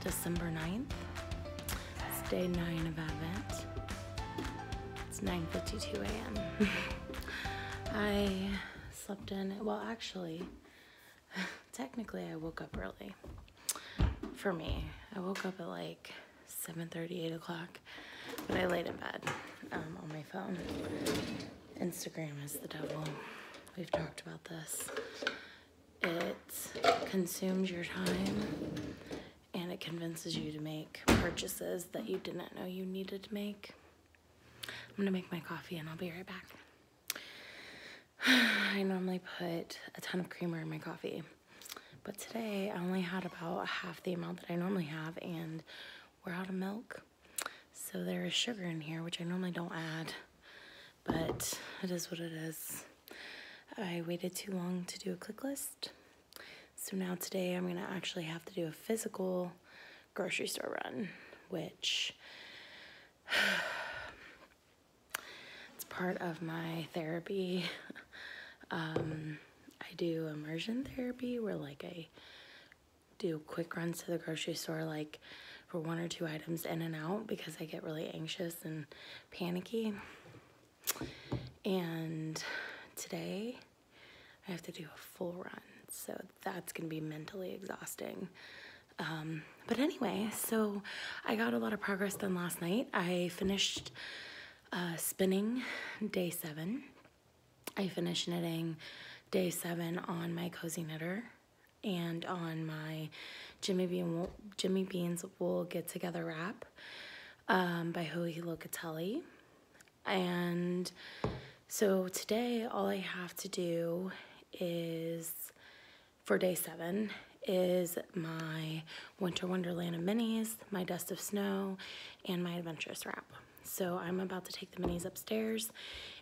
December 9th. It's day 9 of Advent. It's 9:52 a.m. I slept in, well, actually, technically I woke up early. For me, I woke up at like 7:30, 8 o'clock, but I laid in bed on my phone. Instagram is the devil. We've talked about this. It consumes your time and it convinces you to make purchases that you didn't know you needed to make. I'm gonna make my coffee and I'll be right back. I normally put a ton of creamer in my coffee, but today I only had about half the amount that I normally have, and we're out of milk. So there is sugar in here, which I normally don't add, but it is what it is. I waited too long to do a click list. So now today I'm gonna actually have to do a physical grocery store run, which it's part of my therapy. I do immersion therapy where like I do quick runs to the grocery store, like for 1 or 2 items in and out, because I get really anxious and panicky. And today I have to do a full run, so that's gonna be mentally exhausting. But anyway, so I got a lot of progress done last night. I finished spinning day 7. I finished knitting day 7 on my cozy knitter and on my Jimmy Bean's Wool Get Together wrap by Joey Locatelli. And so today all I have to do is, for day 7, is my Winter Wonderland of minis, my Dust of Snow, and my Adventurous wrap. So I'm about to take the minis upstairs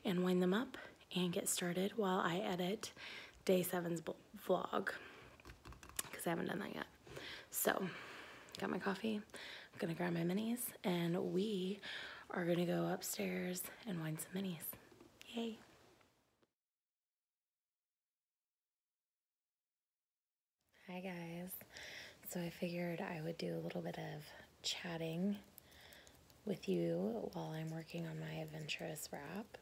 and wind them up and get started while I edit day 7's vlog, because I haven't done that yet. So, got my coffee, I'm gonna grab my minis, and we are gonna go upstairs and wind some minis. Yay. Hi guys. So I figured I would do a little bit of chatting with you while I'm working on my Adventurous wrap.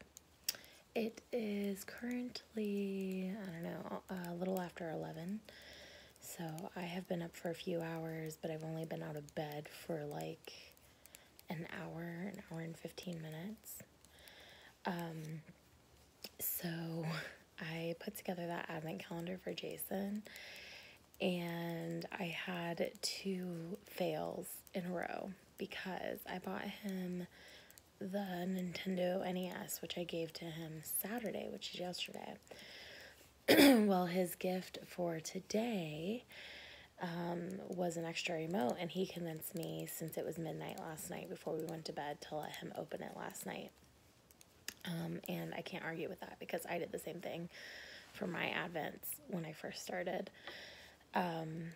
It is currently, I don't know, a little after 11. So I have been up for a few hours, but I've only been out of bed for like an hour and 15 minutes. So I put together that advent calendar for Jason, and I had 2 fails in a row because I bought him the Nintendo NES, which I gave to him Saturday, which is yesterday. Well, his gift for today was an extra remote, and he convinced me, since it was midnight last night before we went to bed, to let him open it last night. And I can't argue with that because I did the same thing for my Advents when I first started. And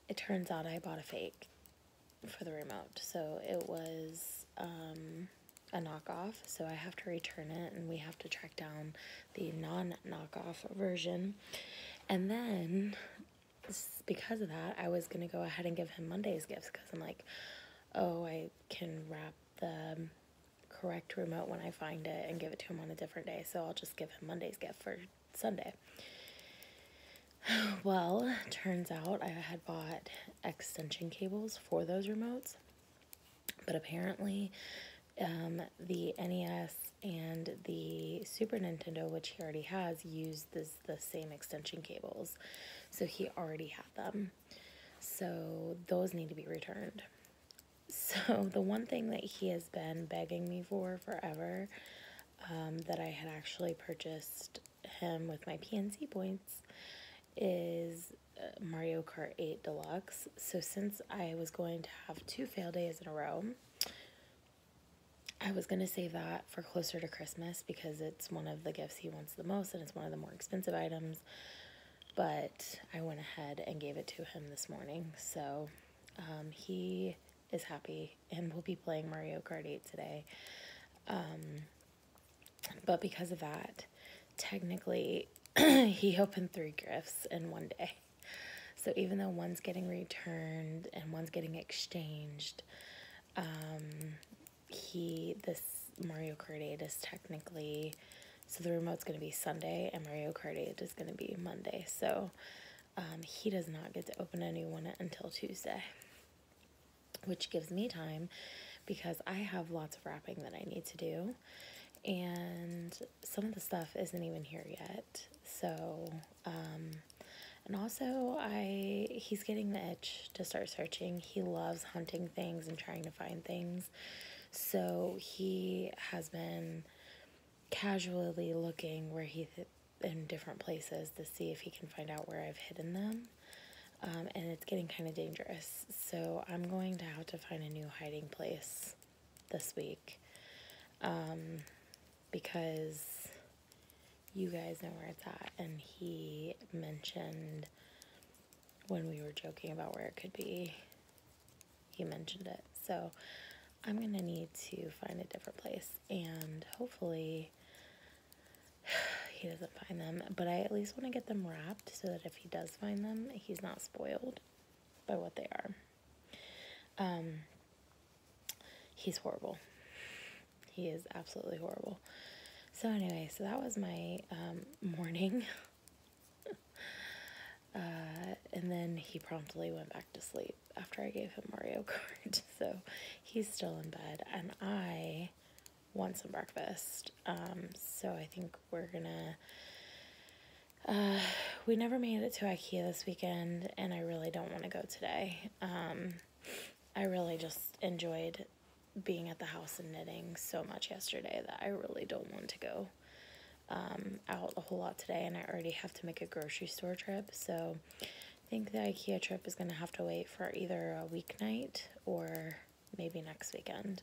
it turns out I bought a fake for the remote, so it was a knockoff, so I have to return it, and we have to track down the non-knockoff version. And then, because of that, I was gonna go ahead and give him Monday's gifts, because I'm like, oh, I can wrap the correct remote when I find it and give it to him on a different day, so I'll just give him Monday's gift for Sunday. Well, turns out I had bought extension cables for those remotes, but apparently the NES and the Super Nintendo, which he already has, use the same extension cables, so he already had them. So those need to be returned. So the one thing that he has been begging me for forever, that I had actually purchased him with my PNC points, is Mario Kart 8 Deluxe. So since I was going to have 2 fail days in a row, I was going to save that for closer to Christmas, because it's one of the gifts he wants the most and it's one of the more expensive items. But I went ahead and gave it to him this morning, so he is happy and will be playing Mario Kart 8 today. But because of that, technically he opened 3 gifts in one day. So even though one's getting returned and one's getting exchanged, this Mario Kart 8 is technically, so the remote's going to be Sunday and Mario Kart 8 is going to be Monday. So he does not get to open a new one until Tuesday, which gives me time because I have lots of wrapping that I need to do. And some of the stuff isn't even here yet. So, and also he's getting the itch to start searching. He loves hunting things and trying to find things. So he has been casually looking in different places to see if he can find out where I've hidden them. And it's getting kind of dangerous. So I'm going to have to find a new hiding place this week. Because you guys know where it's at. And he mentioned when we were joking about where it could be, he mentioned it. So I'm going to need to find a different place. And hopefully he doesn't find them. But I at least want to get them wrapped so that if he does find them, he's not spoiled by what they are. He's horrible. He is absolutely horrible. So anyway, so that was my morning. And then he promptly went back to sleep after I gave him Mario Kart. So he's still in bed and I want some breakfast. So I think we're gonna, we never made it to IKEA this weekend and I really don't want to go today. I really just enjoyed being at the house and knitting so much yesterday that I really don't want to go out a whole lot today, and I already have to make a grocery store trip, so I think the IKEA trip is going to have to wait for either a weeknight or maybe next weekend.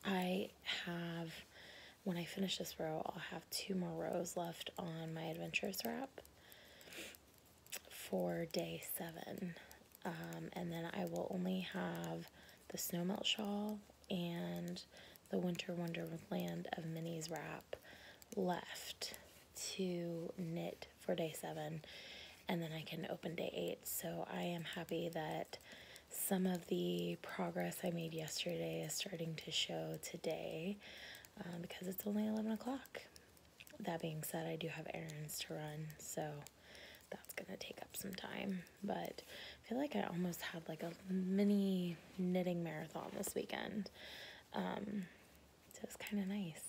I have, when I finish this row, I'll have 2 more rows left on my adventurous wrap for day 7. And then I will only have the snow melt shawl and the Winter Wonderland of Minis wrap left to knit for day 7, and then I can open day 8. So I am happy that some of the progress I made yesterday is starting to show today, because it's only 11 o'clock. That being said, I do have errands to run, so that's gonna take up some time, but I feel like I almost had like a mini knitting marathon this weekend. So it's kind of nice.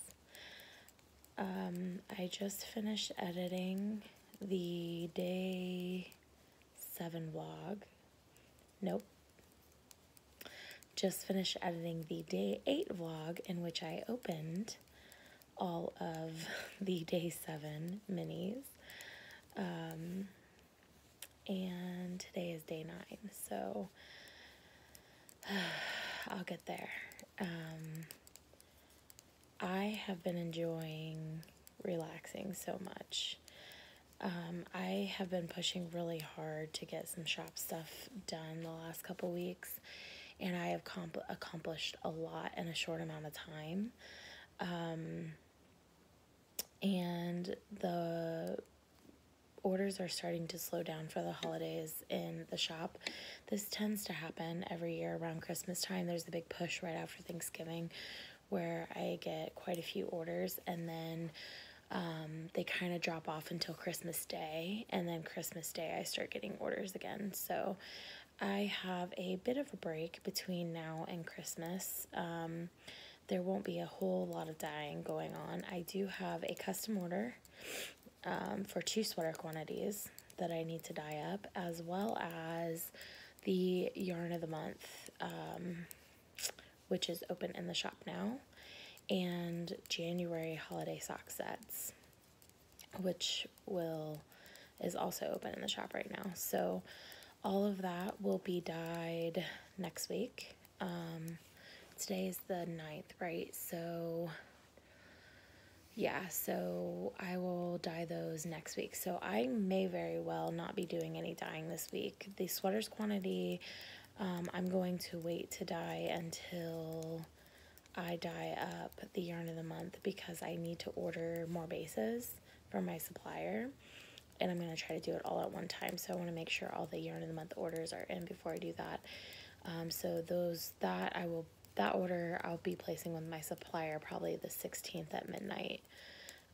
I just finished editing the day 7 vlog. Nope. Just finished editing the day 8 vlog, in which I opened all of the day 7 minis. And today is day 9, so I'll get there. I have been enjoying relaxing so much. I have been pushing really hard to get some shop stuff done the last couple weeks, and I have accomplished a lot in a short amount of time. And the orders are starting to slow down for the holidays in the shop. This tends to happen every year around Christmas time. There's a big push right after Thanksgiving where I get quite a few orders, and then they kind of drop off until Christmas Day, and then Christmas Day I start getting orders again. So I have a bit of a break between now and Christmas. There won't be a whole lot of dyeing going on. I do have a custom order for 2 sweater quantities that I need to dye up, as well as the yarn of the month, which is open in the shop now, and January holiday sock sets, which is also open in the shop right now. So all of that will be dyed next week. Today is the 9th, right? So yeah, so I will dye those next week. So I may very well not be doing any dyeing this week. The sweaters quantity, I'm going to wait to dye until I dye up the yarn of the month, because I need to order more bases from my supplier. and I'm going to try to do it all at one time. So I want to make sure all the Yarn of the Month orders are in before I do that. So that order I'll be placing with my supplier probably the 16th at midnight.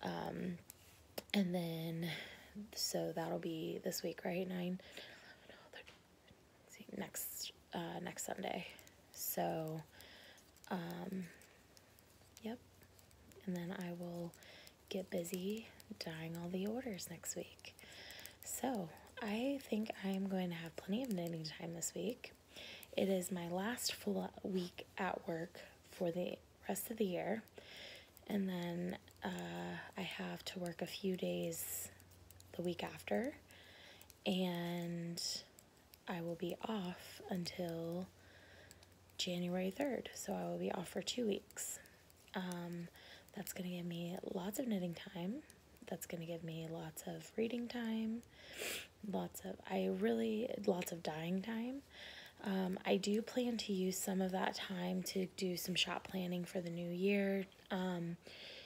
And then, so that'll be this week, right? Next Sunday. So, yep. And then I will get busy dyeing all the orders next week. So I think I'm going to have plenty of knitting time this week. It is my last full week at work for the rest of the year. And then I have to work a few days the week after. And I will be off until January 3rd. So I will be off for 2 weeks. That's going to give me lots of knitting time. That's going to give me lots of reading time. Lots of dyeing time. I do plan to use some of that time to do some shop planning for the new year,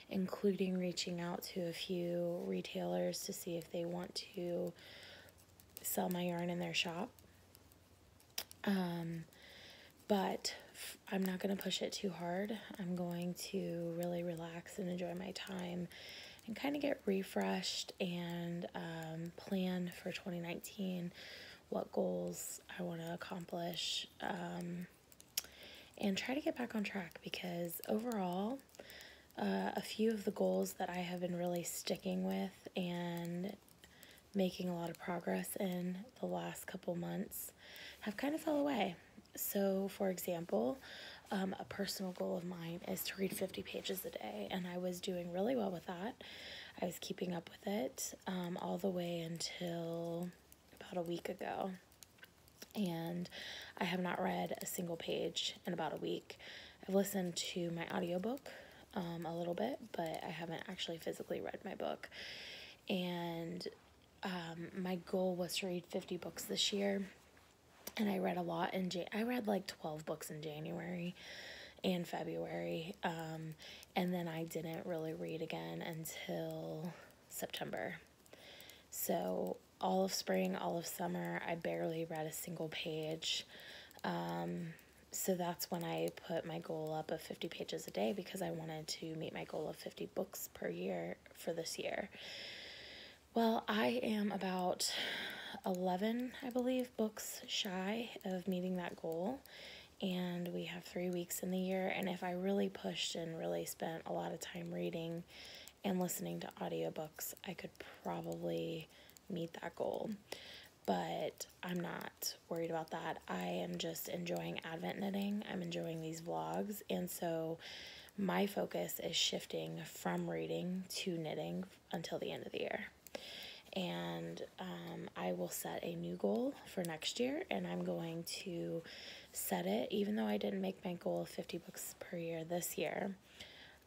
including reaching out to a few retailers to see if they want to sell my yarn in their shop. But I'm not going to push it too hard. I'm going to really relax and enjoy my time and kind of get refreshed and plan for 2019 what goals I want to accomplish, and try to get back on track, because overall a few of the goals that I have been really sticking with and making a lot of progress in the last couple months have kind of fell away. So for example, a personal goal of mine is to read 50 pages a day, and I was doing really well with that. I was keeping up with it all the way until about a week ago, and I have not read a single page in about a week. I've listened to my audiobook a little bit, but I haven't actually physically read my book. And my goal was to read 50 books this year, and I read a lot I read like 12 books in January and February, and then I didn't really read again until September. So all of spring, all of summer, I barely read a single page. So that's when I put my goal up of 50 pages a day, because I wanted to meet my goal of 50 books per year for this year. Well, I am about 11, I believe, books shy of meeting that goal. And we have 3 weeks in the year. And if I really pushed and really spent a lot of time reading and listening to audiobooks, I could probably meet that goal. But I'm not worried about that. I am just enjoying Advent knitting. I'm enjoying these vlogs. And so my focus is shifting from reading to knitting until the end of the year. And I will set a new goal for next year, and I'm going to set it, even though I didn't make my goal of 50 books per year this year,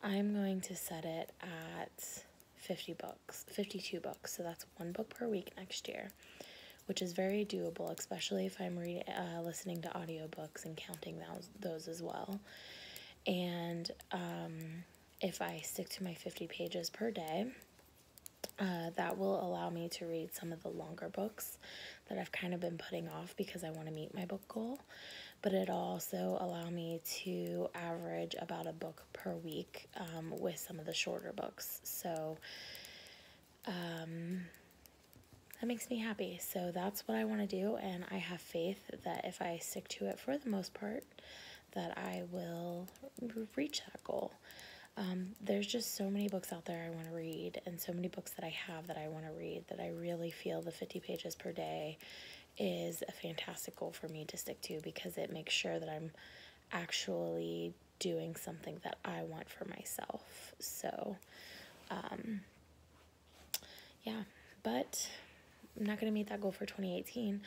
I'm going to set it at 52 books. So that's 1 book per week next year, which is very doable, especially if I'm listening to audiobooks and counting those as well. And if I stick to my 50 pages per day, that will allow me to read some of the longer books that I've kind of been putting off because I want to meet my book goal. But it'll also allow me to average about a book per week with some of the shorter books. So that makes me happy. So that's what I want to do, and I have faith that if I stick to it for the most part, that I will reach that goal. There's just so many books out there I want to read, and so many books that I have that I want to read, that I really feel the 50 pages per day is a fantastic goal for me to stick to, because it makes sure that I'm actually doing something that I want for myself. So, yeah, but I'm not going to meet that goal for 2018,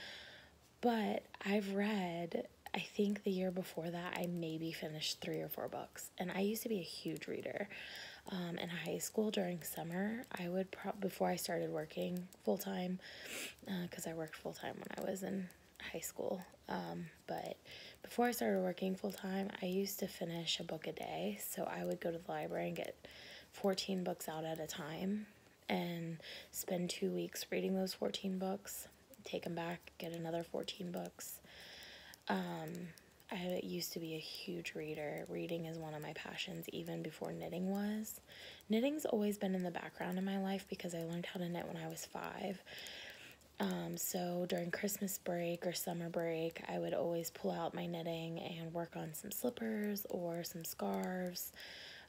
but I've read, I think the year before that, I maybe finished 3 or 4 books, and I used to be a huge reader. In high school during summer, I would before I started working full-time, because I worked full-time when I was in high school, but before I started working full-time, I used to finish a book a day. So I would go to the library and get 14 books out at a time, and spend 2 weeks reading those 14 books, take them back, get another 14 books. I used to be a huge reader. Reading is one of my passions, even before knitting was. Knitting's always been in the background in my life because I learned how to knit when I was 5. So during Christmas break or summer break, I would always pull out my knitting and work on some slippers or some scarves.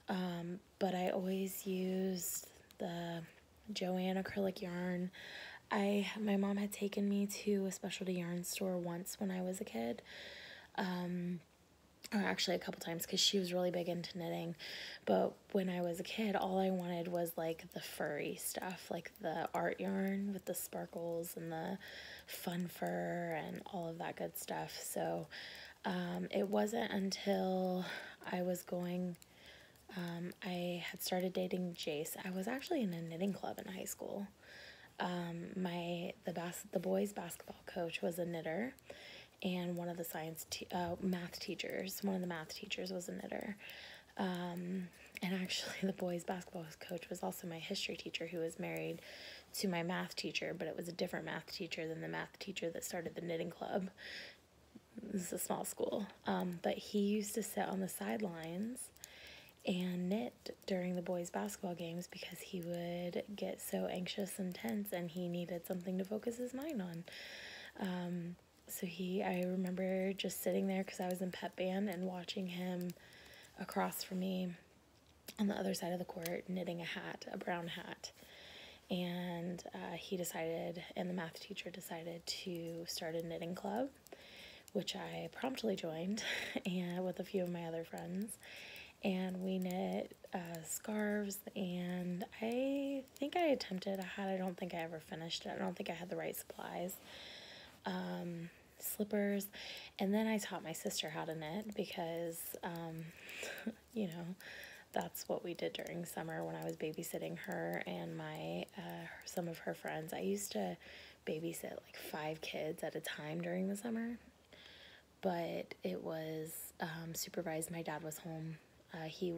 But I always used the Joann acrylic yarn. My mom had taken me to a specialty yarn store once when I was a kid. Or actually a couple times, because she was really big into knitting. But when I was a kid, all I wanted was like the furry stuff, like the art yarn with the sparkles and the fun fur and all of that good stuff. So it wasn't until I was I had started dating Jace. I was actually in a knitting club in high school. The boys basketball coach was a knitter, and one of the math teachers was a knitter. And actually the boys basketball coach was also my history teacher, who was married to my math teacher, but it was a different math teacher than the math teacher that started the knitting club. This is a small school. But he used to sit on the sidelines and knit during the boys basketball games because he would get so anxious and tense and he needed something to focus his mind on. I remember just sitting there because I was in pep band and watching him across from me on the other side of the court knitting a brown hat. And the math teacher decided to start a knitting club, which I promptly joined and with a few of my other friends. And we knit scarves, and I think I attempted a hat. I don't think I ever finished it. I don't think I had the right supplies. Slippers, and then I taught my sister how to knit because, that's what we did during summer when I was babysitting her and some of her friends. I used to babysit like 5 kids at a time during the summer, but it was supervised. My dad was home. He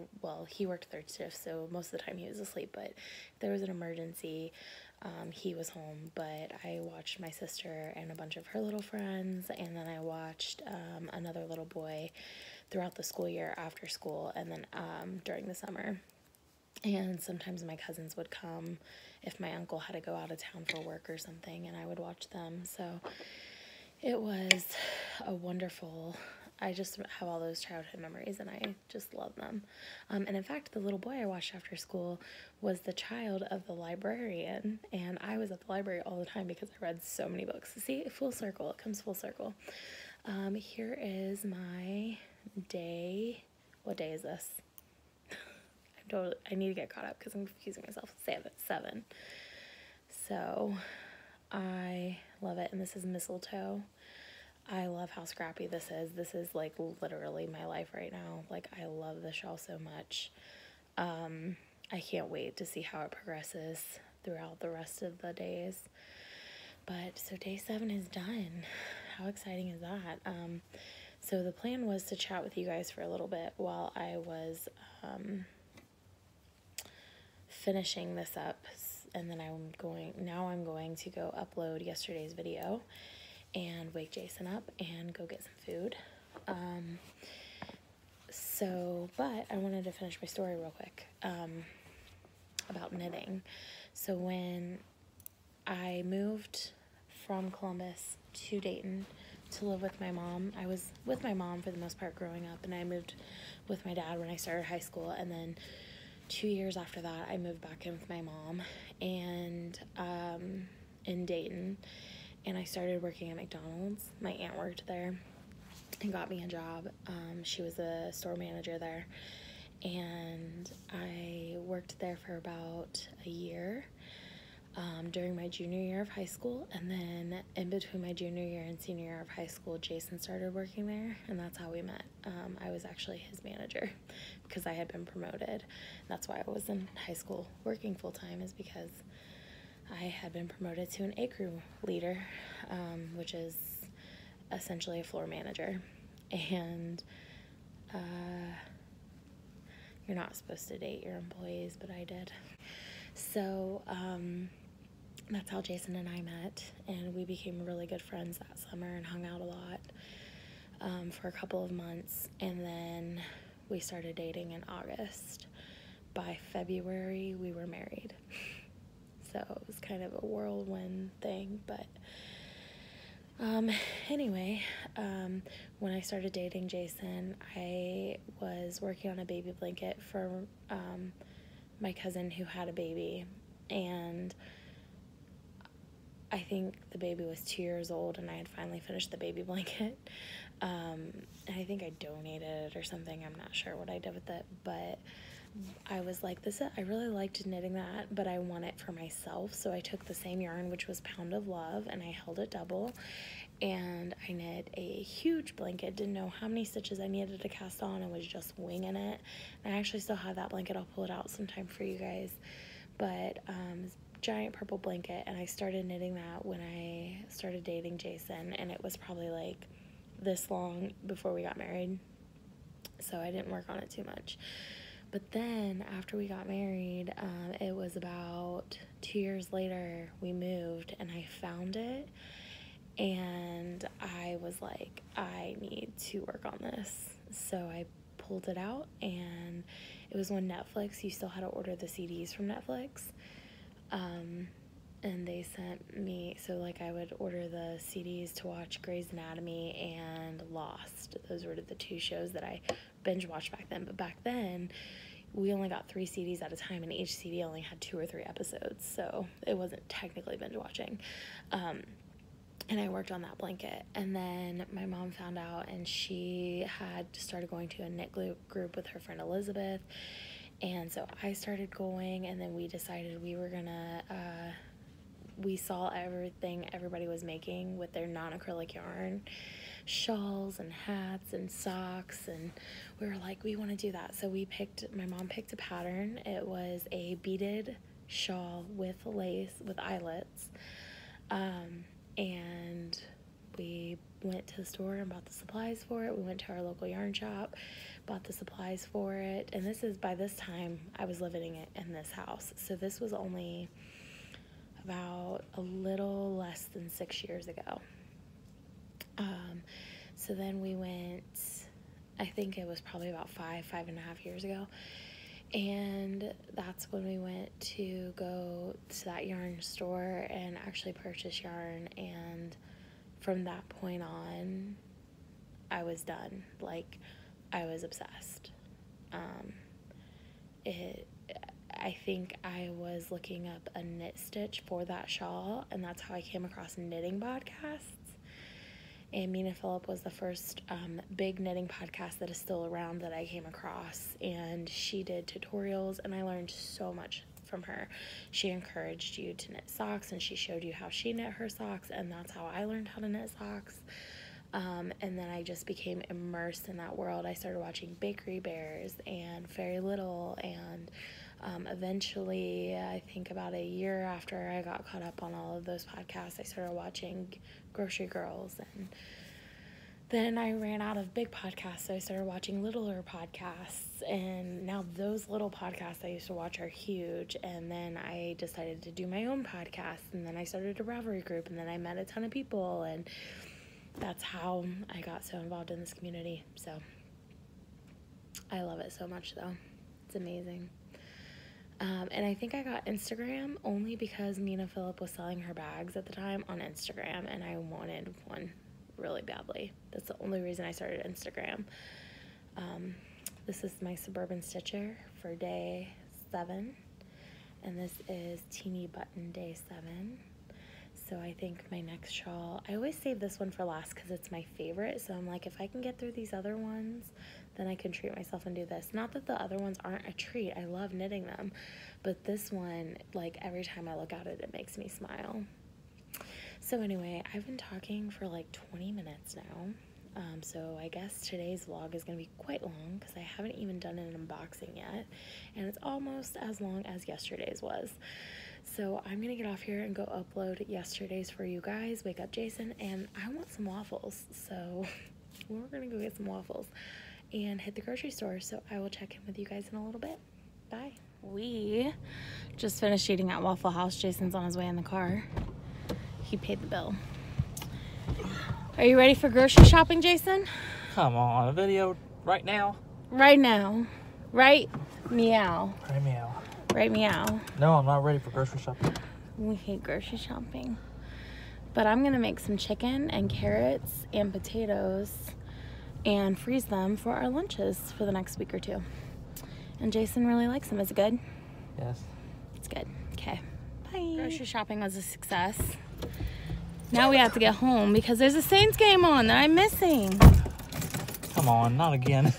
worked third shift, so most of the time he was asleep, but if there was an emergency, he was home. But I watched my sister and a bunch of her little friends, and then I watched another little boy throughout the school year after school, and then during the summer. And sometimes my cousins would come if my uncle had to go out of town for work or something, and I would watch them. So it was a wonderful, I just have all those childhood memories, and I just love them. And in fact, the little boy I watched after school was the child of the librarian, and I was at the library all the time because I read so many books. See, full circle. It comes full circle. Here is my day. What day is this? I need to get caught up because I'm confusing myself. 7. So I love it, and this is mistletoe. I love how scrappy this is. This is like literally my life right now. Like, I love the shawl so much. I can't wait to see how it progresses throughout the rest of the days. But so day 7 is done. How exciting is that? So the plan was to chat with you guys for a little bit while I was finishing this up, and then I'm going to go upload yesterday's video and wake Jason up and go get some food. But I wanted to finish my story real quick about knitting. So when I moved from Columbus to Dayton to live with my mom, I was with my mom for the most part growing up, and I moved with my dad when I started high school, and then 2 years after that I moved back in with my mom and in Dayton, and I started working at McDonald's. My aunt worked there and got me a job. She was a store manager there, and I worked there for about a year during my junior year of high school, and then in between my junior year and senior year of high school, Jason started working there, and that's how we met. I was actually his manager because I had been promoted. That's why I was in high school working full-time, is because I had been promoted to an A-crew leader, which is essentially a floor manager. And you're not supposed to date your employees, but I did. So, that's how Jason and I met, and we became really good friends that summer and hung out a lot for a couple of months, and then we started dating in August. By February, we were married. So it was kind of a whirlwind thing, but anyway, when I started dating Jason, I was working on a baby blanket for my cousin who had a baby, and I think the baby was 2 years old, and I had finally finished the baby blanket. And I think I donated it or something. I'm not sure what I did with it, but I was like, I really liked knitting that, but I want it for myself. So I took the same yarn, which was Pound of Love, and I held it double, and I knit a huge blanket. Didn't know how many stitches I needed to cast on. I was just winging it. And I actually still have that blanket. I'll pull it out sometime for you guys. But giant purple blanket, and I started knitting that when I started dating Jason, and it was probably like this long before we got married, so I didn't work on it too much. But then after we got married, it was about 2 years later, we moved, and I found it, and I was like, I need to work on this. So I pulled it out, and it was when Netflix, you still had to order the CDs from Netflix. And they sent me, so like I would order the CDs to watch Grey's Anatomy and Lost. Those were the two shows that I binge watched back then. But back then, we only got 3 CDs at a time, and each CD only had 2 or 3 episodes, so it wasn't technically binge watching. And I worked on that blanket, and then my mom found out, and she had started going to a knit group with her friend Elizabeth. And so I started going, and then we decided we were gonna, we saw everything everybody was making with their non-acrylic yarn, shawls and hats and socks, and we were like, we want to do that. So my mom picked a pattern. It was a beaded shawl with lace, with eyelets, and we went to the store and bought the supplies for it. We went to our local yarn shop, bought the supplies for it, and by this time, I was living in this house. So this was only about a little less than 6 years ago. So then we went, I think it was probably about 5.5 years ago, and that's when we went to go to that yarn store and actually purchase yarn, and from that point on, I was done. Like, I was obsessed. I think I was looking up a knit stitch for that shawl, and that's how I came across knitting podcasts. And Mina Phillip was the first big knitting podcast that is still around that I came across, and she did tutorials, and I learned so much from her. She encouraged you to knit socks, and she showed you how she knit her socks, and that's how I learned how to knit socks. And then I just became immersed in that world. I started watching Bakery Bears and Very Little, and eventually, I think about a year after I got caught up on all of those podcasts, I started watching Grocery Girls, and then I ran out of big podcasts, so I started watching littler podcasts, and now those little podcasts I used to watch are huge. And then I decided to do my own podcast, and then I started a Revelry group, and then I met a ton of people, and that's how I got so involved in this community. So I love it so much, though. It's amazing. And I think I got Instagram only because Mina Phillip was selling her bags at the time on Instagram, and I wanted one really badly. That's the only reason I started Instagram. This is my Suburban Stitcher for day 7, and this is Teeny Button day 7. So I think my next shawl, I always save this one for last because it's my favorite. So I'm like, if I can get through these other ones, then I can treat myself and do this. Not that the other ones aren't a treat. I love knitting them. But this one, like, every time I look at it, it makes me smile. So anyway, I've been talking for like 20 minutes now. So I guess today's vlog is going to be quite long because I haven't even done an unboxing yet. And it's almost as long as yesterday's was. So I'm going to get off here and go upload yesterday's for you guys. Wake up Jason, and I want some waffles. So we're going to go get some waffles and hit the grocery store. So I will check in with you guys in a little bit. Bye. We just finished eating at Waffle House. Jason's on his way in the car. He paid the bill. Are you ready for grocery shopping, Jason? Come on, a video right now? Right now. Right meow. Right meow. Right meow. No, I'm not ready for grocery shopping. We hate grocery shopping. But I'm going to make some chicken and carrots and potatoes and freeze them for our lunches for the next week or two. And Jason really likes them. Is it good? Yes. It's good. Okay. Bye. Grocery shopping was a success. Now we have to get home because there's a Saints game on that I'm missing. Come on, not again.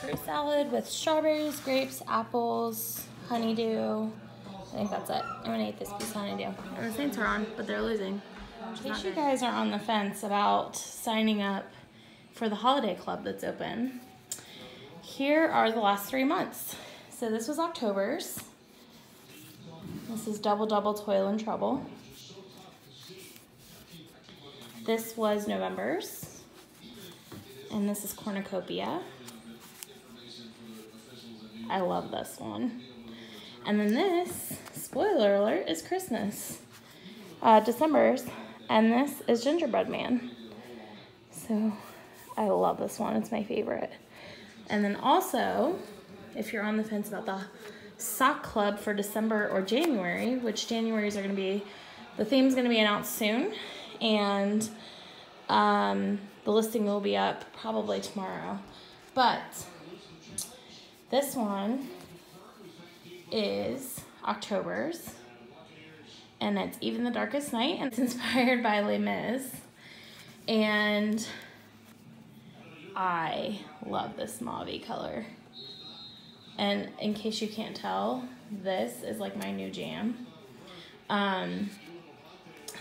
Fruit salad with strawberries, grapes, apples, honeydew. I think that's it. I'm going to eat this piece of honeydew. And the Saints are on, but they're losing. In case you guys are on the fence about signing up for the holiday club that's open, here are the last 3 months. So this was October's. This is Double Double Toil and Trouble. This was November's. And this is Cornucopia. I love this one. And then this, spoiler alert, is Christmas. December's. And this is Gingerbread Man. So I love this one. It's my favorite. And then also, if you're on the fence about the sock club for December or January, which January's are going to be, the theme's going to be announced soon. And the listing will be up probably tomorrow. But this one is October's. And it's Even the Darkest Night. And it's inspired by Les Mis. And I love this mauve color. And in case you can't tell, this is like my new jam.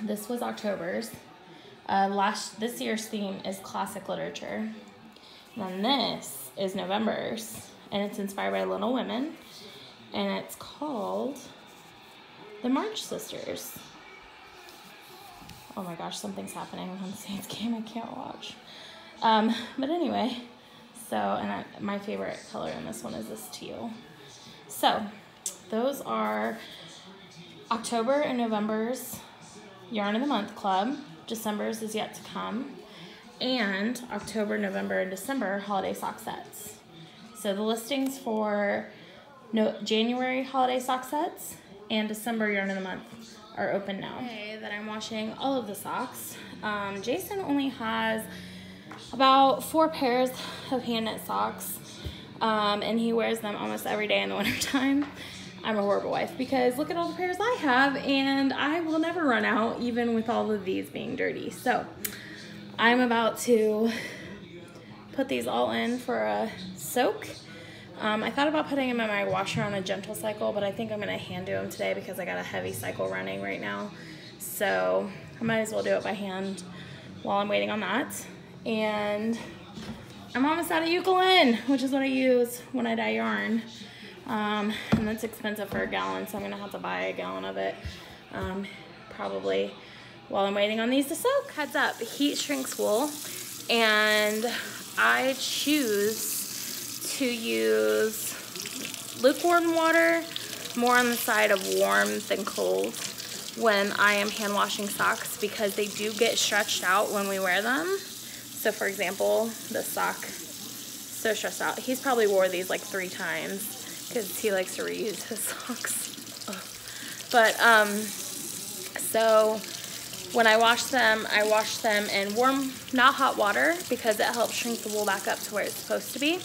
This was October's. This year's theme is classic literature. And then this is November's. And it's inspired by Little Women. And it's called The March Sisters. Oh my gosh, something's happening on the Saints game I can't watch. But anyway, so, and my favorite color in this one is this teal. So, those are October and November's Yarn of the Month Club. December's is yet to come. And October, November, and December holiday sock sets. So the listings for January holiday sock sets and December Yarn of the Month are open now. Okay, that I'm washing all of the socks. Jason only has about 4 pairs of hand knit socks, and he wears them almost every day in the wintertime. I'm a horrible wife because look at all the pairs I have, and I will never run out even with all of these being dirty. So I'm about to put these all in for a soak. I thought about putting them in my washer on a gentle cycle, but I think I'm going to hand do them today because I got a heavy cycle running right now. So I might as well do it by hand while I'm waiting on that. And I'm almost out of Eucalyptus, which is what I use when I dye yarn. And that's expensive for a gallon, so I'm going to have to buy a gallon of it probably while I'm waiting on these to soak. Heads up, heat shrinks wool, and I choose to use lukewarm water, more on the side of warm than cold, when I am hand washing socks because they do get stretched out when we wear them. So for example, this sock, so stressed out. He's probably wore these like 3 times because he likes to reuse his socks. Ugh. But so when I wash them in warm, not hot water because it helps shrink the wool back up to where it's supposed to be.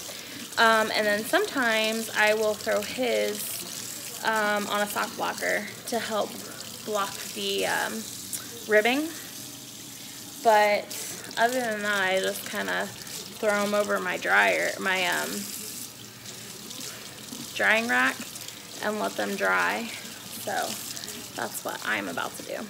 And then sometimes I will throw his on a sock blocker to help block the ribbing. But other than that, I just kind of throw them over my dryer, my drying rack, and let them dry. So that's what I'm about to do.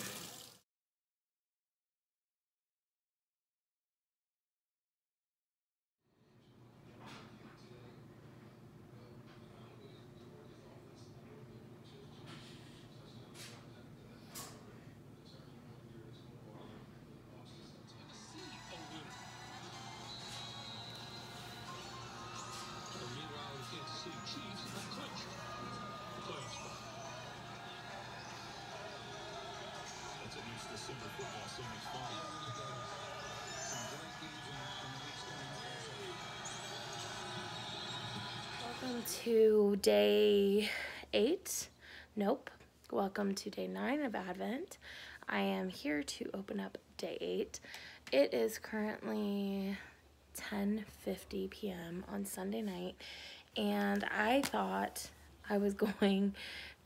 Welcome to day 8. Nope. Welcome to day 9 of Advent. I am here to open up day 8. It is currently 10:50 p.m. on Sunday night, and I thought I was going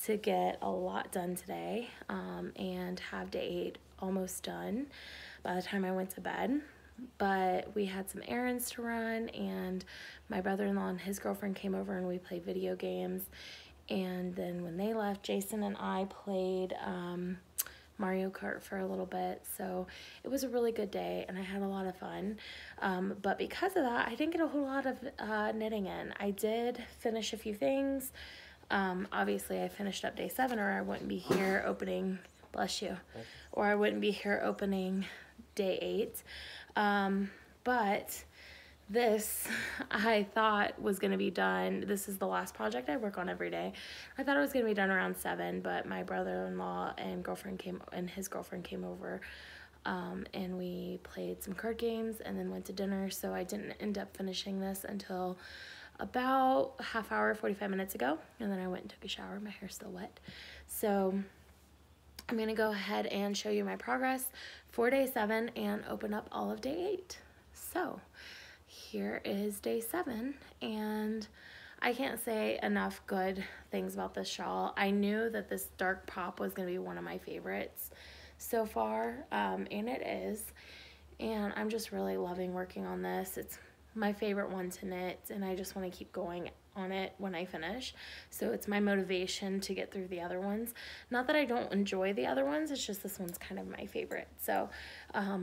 to get a lot done today and have day 8 almost done by the time I went to bed. But we had some errands to run, and my brother-in-law and his girlfriend came over and we played video games. And then when they left, Jason and I played Mario Kart for a little bit. So it was a really good day and I had a lot of fun. But because of that, I didn't get a whole lot of knitting in. I did finish a few things. Obviously I finished up day 7, or I wouldn't be here opening, bless you, or I wouldn't be here opening day 8. But this I thought was going to be done. This is the last project I work on every day. I thought it was going to be done around 7, but my brother-in-law and his girlfriend came over, and we played some card games and then went to dinner. So I didn't end up finishing this until about half hour, 45 minutes ago. And then I went and took a shower. My hair's still wet. So I'm going to go ahead and show you my progress for day 7 and open up all of day 8. So here is day 7, and I can't say enough good things about this shawl. I knew that this dark pop was going to be one of my favorites so far, and it is. And I'm just really loving working on this. It's my favorite one to knit, and I just want to keep going on it when I finish. So it's my motivation to get through the other ones. Not that I don't enjoy the other ones, it's just this one's kind of my favorite. So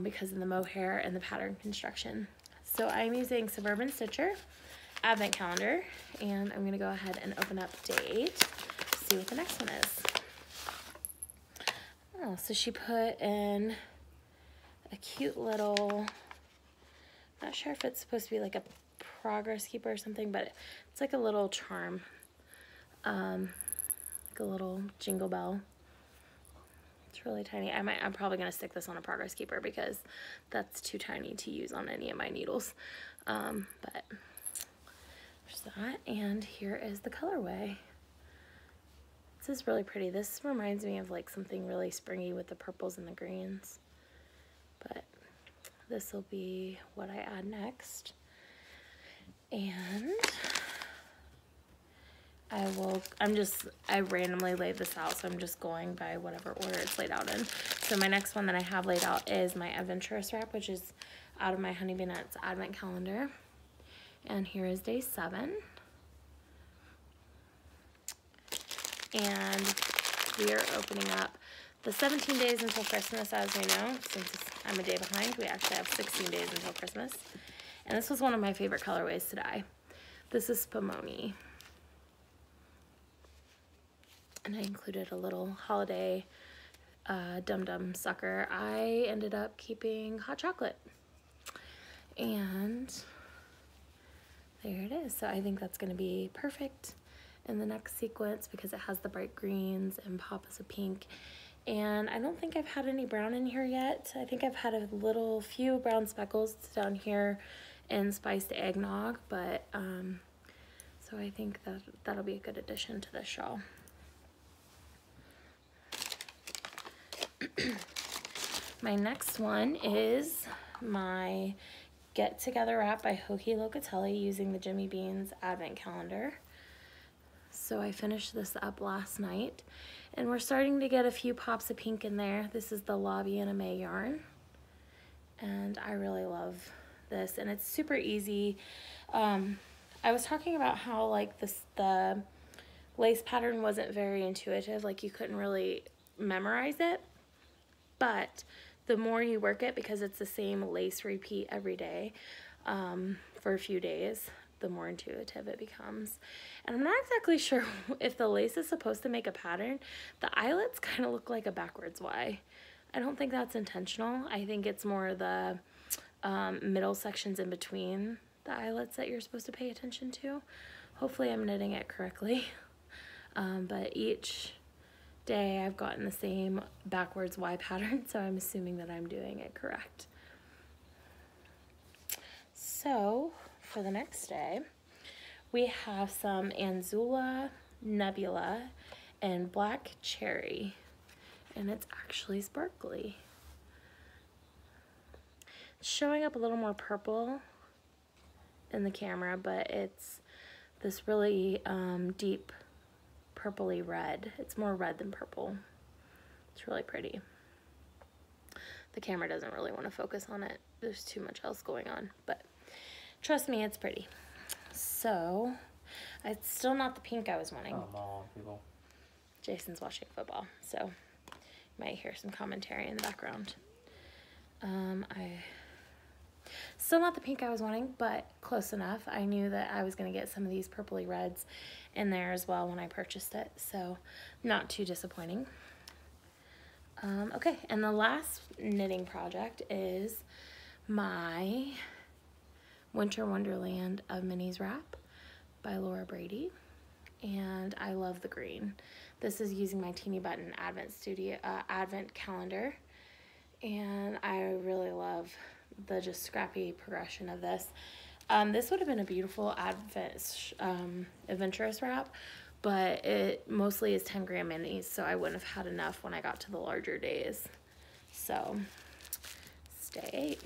because of the mohair and the pattern construction. So I'm using Suburban Stitcher Advent Calendar, and I'm going to go ahead and open up day 8, see what the next one is. Oh, so she put in a cute little, not sure if it's supposed to be like a progress keeper or something, but it's like a little charm, like a little jingle bell. It's really tiny. I'm probably gonna stick this on a progress keeper because that's too tiny to use on any of my needles. But there's that, and here is the colorway. This is really pretty. This reminds me of like something really springy with the purples and the greens. But this will be what I add next. And I randomly laid this out, so I'm just going by whatever order it's laid out in. So my next one that I have laid out is my Adventurous Wrap, which is out of my Honeybee Nuts Advent Calendar. And here is day 7. And we are opening up the 17 days until Christmas, as we know. Since I'm a day behind, we actually have 16 days until Christmas. And this was one of my favorite colorways to dye. This is Spumoni. And I included a little holiday Dum Dum sucker. I ended up keeping hot chocolate. And there it is. So I think that's going to be perfect in the next sequence because it has the bright greens and pop is a pink. And I don't think I've had any brown in here yet. I think I've had a few brown speckles down here in Spiced Eggnog, but so I think that'll be a good addition to this shawl. My next one is my Get Together Wrap by Hoki Locatelli using the Jimmy Beans Advent Calendar. So I finished this up last night, and we're starting to get a few pops of pink in there. This is the Lobby Anime yarn, and I really love this, and it's super easy. I was talking about how like the lace pattern wasn't very intuitive, like you couldn't really memorize it, but the more you work it, because it's the same lace repeat every day for a few days, the more intuitive it becomes. And I'm not exactly sure if the lace is supposed to make a pattern. The eyelets kind of look like a backwards Y. I don't think that's intentional. I think it's more the middle sections in between the eyelets that you're supposed to pay attention to. Hopefully I'm knitting it correctly. But each day I've gotten the same backwards Y pattern, so I'm assuming that I'm doing it correct. So for the next day, we have some Anzula, Nebula, and Black Cherry. And it's actually sparkly. It's showing up a little more purple in the camera, but it's this really deep purpley red. It's more red than purple. It's really pretty. The camera doesn't really want to focus on it. There's too much else going on, but trust me, it's pretty. So, it's still not the pink I was wanting. Come on, people. Jason's watching football, so you might hear some commentary in the background. Still not the pink I was wanting, but close enough. I knew that I was going to get some of these purpley reds in there as well when I purchased it, so not too disappointing. Okay, and the last knitting project is my Winter Wonderland of Minis wrap by Laura Brady, and I love the green. This is using my Teeny Button Advent calendar, and I really love the just scrappy progression of this. This would have been a beautiful adventurous wrap, but it mostly is 10 gram minis, so I wouldn't have had enough when I got to the larger days. So, stay 8.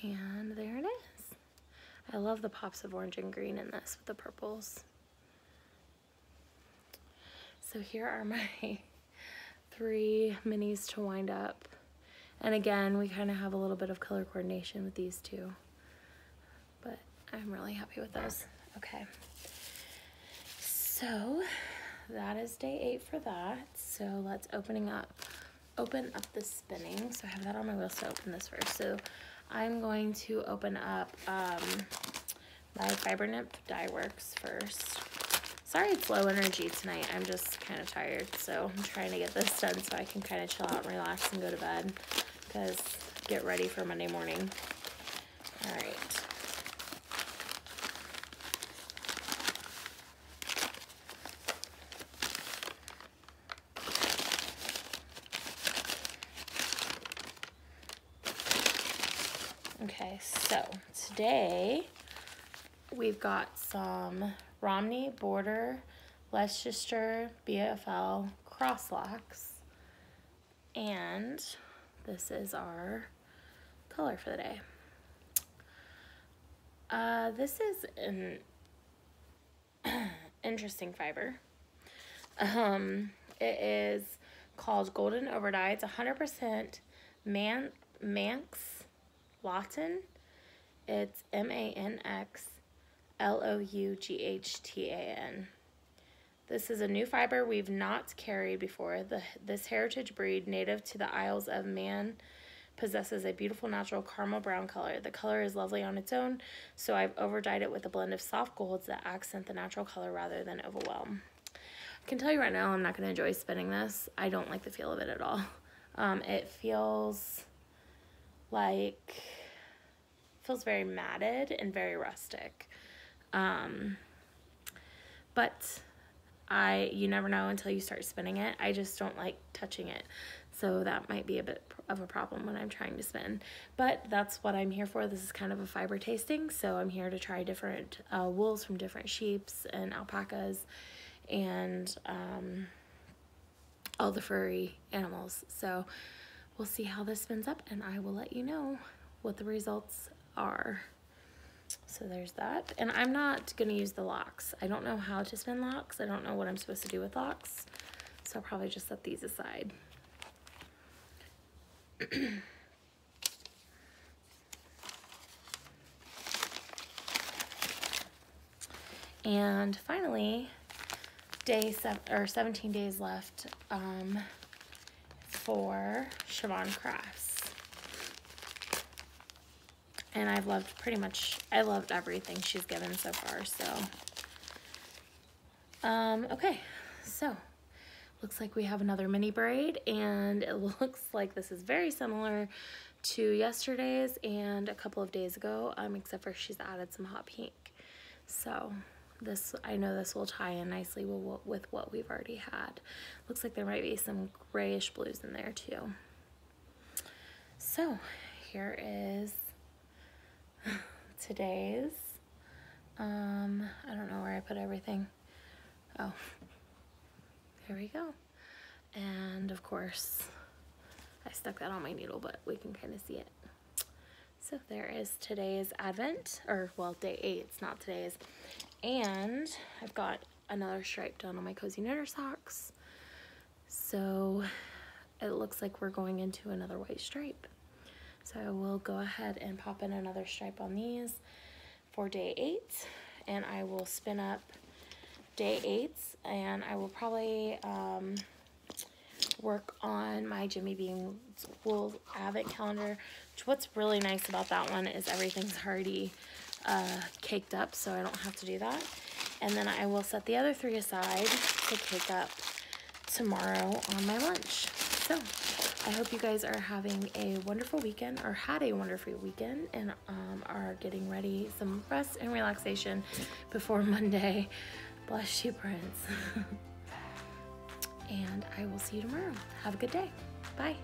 And there it is. I love the pops of orange and green in this with the purples. So here are my 3 minis to wind up. And again, we kind of have a little bit of color coordination with these two, but I'm really happy with those. Okay. So that is day 8 for that. So let's open up the spinning. So I have that on my wheel, so open this first. So I'm going to open up my Fiber Nymph Dye Works first. Sorry it's low energy tonight. I'm just kind of tired, so I'm trying to get this done so I can kind of chill out and relax and go to bed, because get ready for Monday morning. All right. Okay, so today we've got some Romney Border Leicester BFL crosslocks, and this is our color for the day. This is an interesting fiber. It is called Golden Overdye. It's 100% Manx Lawton. It's MANXLOUGHTAN. This is a new fiber we've not carried before. This heritage breed, native to the Isles of Man, possesses a beautiful natural caramel brown color. The color is lovely on its own, so I've overdyed it with a blend of soft golds that accent the natural color rather than overwhelm. I can tell you right now, I'm not going to enjoy spinning this. I don't like the feel of it at all. It feels very matted and very rustic. But you never know until you start spinning it. I just don't like touching it. So that might be a bit of a problem when I'm trying to spin. But that's what I'm here for. This is kind of a fiber tasting. So I'm here to try different wools from different sheeps and alpacas and all the furry animals. So we'll see how this spins up, and I will let you know what the results are. So there's that. And I'm not going to use the locks. I don't know how to spin locks. I don't know what I'm supposed to do with locks. So I'll probably just set these aside. And finally, 17 days left for Siobhan Crafts. And I loved everything she's given so far, so. Okay, so looks like we have another mini braid, and it looks like this is very similar to yesterday's and a couple of days ago, except for she's added some hot pink. So this, I know this will tie in nicely with what we've already had. Looks like there might be some grayish blues in there too. So here is today's, I don't know where I put everything. Oh, there we go. And of course, I stuck that on my needle, but we can kind of see it. So there is today's Advent, or well, day 8, it's not today's. And I've got another stripe done on my Cozy Knitter socks. So it looks like we're going into another white stripe. So I will go ahead and pop in another stripe on these for day 8. And I will spin up day 8, and I will probably work on my Jimmy Bean School Advent calendar. What's really nice about that one is everything's already caked up, so I don't have to do that. And then I will set the other 3 aside to cake up tomorrow on my lunch. So I hope you guys are having a wonderful weekend, or had a wonderful weekend, and are getting ready some rest and relaxation before Monday. Bless you, Prince. And I will see you tomorrow. Have a good day. Bye.